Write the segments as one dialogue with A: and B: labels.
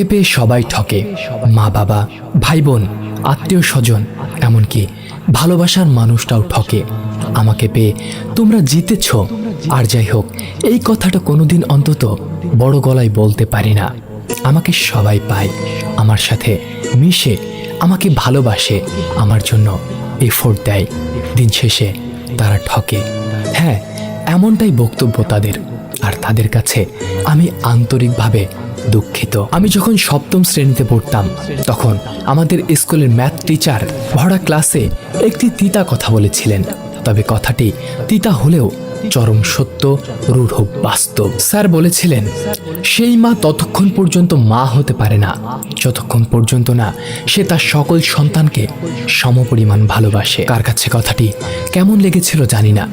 A: আমাকে পেয়ে সবাই ঠকে, মা বাবা, ভাই বোন, আত্মীয় স্বজন, এমনকি ভালোবাসার মানুষটাও ঠকে। আমাকে পেয়ে তোমরা জিতেছ। আর যাই হোক, এই কথাটা কোনোদিন অন্তত বড় গলায় বলতে পারি না। আমাকে সবাই পায়, আমার সাথে মিশে, আমাকে ভালোবাসে, আমার জন্য এফোর্ট দেয়। দিন শেষে তারা ঠকে। হ্যাঁ, এমনটাই বক্তব্য তাদের। আর তাদের কাছে আমি আন্তরিকভাবে দুঃখিত। আমি যখন সপ্তম শ্রেণীতে পড়তাম, তখন আমাদের স্কুলের ম্যাথ টিচার ভরা ক্লাসে একটি তিতা কথা বলেছিলেন। তবে কথাটি তিতা হলেও চরম সত্য, রূঢ় বাস্তব। স্যার বলেছিলেন, সেই মা ততক্ষণ পর্যন্ত মা হতে পারে না যতক্ষণ পর্যন্ত না সে তার সকল সন্তানকে সমপরিমাণ ভালোবাসে। কার কাছে কথাটি কেমন লেগেছিল জানি না,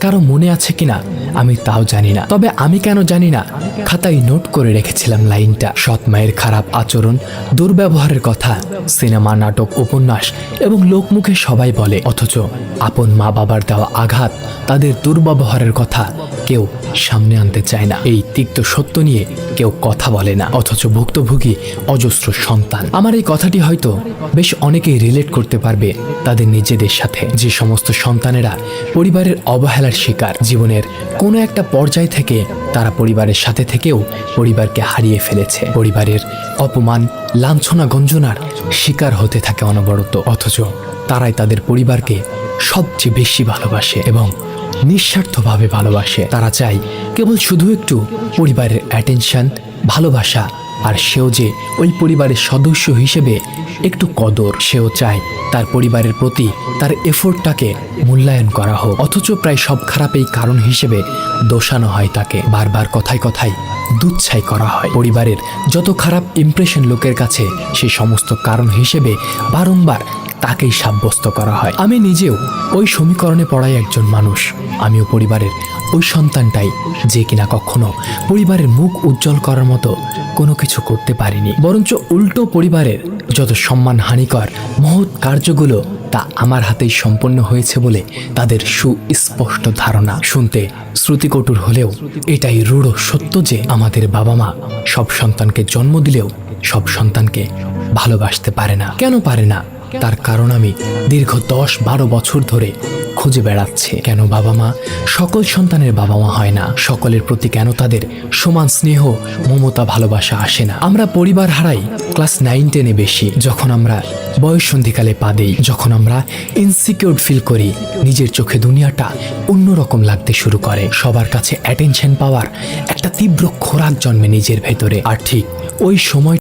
A: কারো মনে আছে কিনা আমি তাও জানি না। তবে আমি কেন জানি না খাতায় নোট করে রেখেছিলাম লাইনটা। সৎ মায়ের খারাপ আচরণ, দুর্ব্যবহারের কথা সিনেমা, নাটক, উপন্যাস এবং লোকমুখে সবাই বলে, অথচ আপন মা বাবার দেওয়া আঘাত, তাদের দুর্ব্যবহারের কথা কেউ সামনে আনতে চায় না। এই তিক্ত সত্য নিয়ে কেউ কথা বলে না, অথচ ভুক্তভোগী অজস্র সন্তান। আমার এই কথাটি হয়তো বেশ অনেকেই রিলেট করতে পারবে তাদের নিজেদের সাথে। যে সমস্ত সন্তানেরা পরিবারের অবহেলার শিকার, জীবনের কোনো একটা পর্যায় থেকে তারা পরিবারের সাথে থেকেও পরিবারকে হারিয়ে ফেলেছে, পরিবারের অপমান, লাঞ্ছনা, গঞ্জনার শিকার হতে থাকে অনবরত, অথচ তারাই তাদের পরিবারকে সবচেয়ে বেশি ভালোবাসে এবং নিঃস্বার্থভাবে ভালোবাসে। তারা চায় কেবল শুধু একটু পরিবারের অ্যাটেনশন, ভালোবাসা, আর সেও যে ওই পরিবারের সদস্য হিসেবে একটু কদর। সেও চায় তার পরিবারের প্রতি তার এফোর্টটাকে মূল্যায়ন করা হোক, অথচ প্রায় সব খারাপেই কারণ হিসেবে দোষানো হয় তাকে। বারবার কথায় কথায় দুচ্ছাই করা হয়। পরিবারের যত খারাপ ইমপ্রেশন লোকের কাছে, সেই সমস্ত কারণ হিসেবে বারংবার তাকেই সাব্যস্ত করা হয়। আমি নিজেও ওই সমীকরণে পড়াই একজন মানুষ। আমিও পরিবারের ওই সন্তানটাই, যে কিনা কখনো পরিবারের মুখ উজ্জ্বল করার মতো কোনো কিছু করতে পারিনি, বরঞ্চ উল্টো পরিবারের যত সম্মানহানিকর মহৎ কার্যগুলো তা আমার হাতেই সম্পন্ন হয়েছে বলে তাদের সুস্পষ্ট ধারণা। শুনতে শ্রুতিকটুর হলেও এটাই রূঢ় সত্য যে আমাদের বাবা মা সব সন্তানকে জন্ম দিলেও সব সন্তানকে ভালোবাসতে পারে না। কেন পারে না? তার কারণ আমি দীর্ঘ 10-12 বছর ধরে খুঁজে বেড়াচ্ছি। কেন বাবা মা সকল সন্তানের বাবা মা হয় না? সকলের প্রতি কেন তাদের সমান স্নেহ, মমতা, ভালোবাসা আসে না? আমরা পরিবার হারাই ক্লাস 9-10-এ বেশি, যখন আমরা বয়ঃসন্ধিকালে পা দেই, যখন আমরা ইনসিকিউর ফিল করি, নিজের চোখে দুনিয়াটা অন্যরকম লাগতে শুরু করে, সবার কাছে অ্যাটেনশন পাওয়ার একটা তীব্র খোরাক জন্মে নিজের ভেতরে। আর ঠিক ওই সময়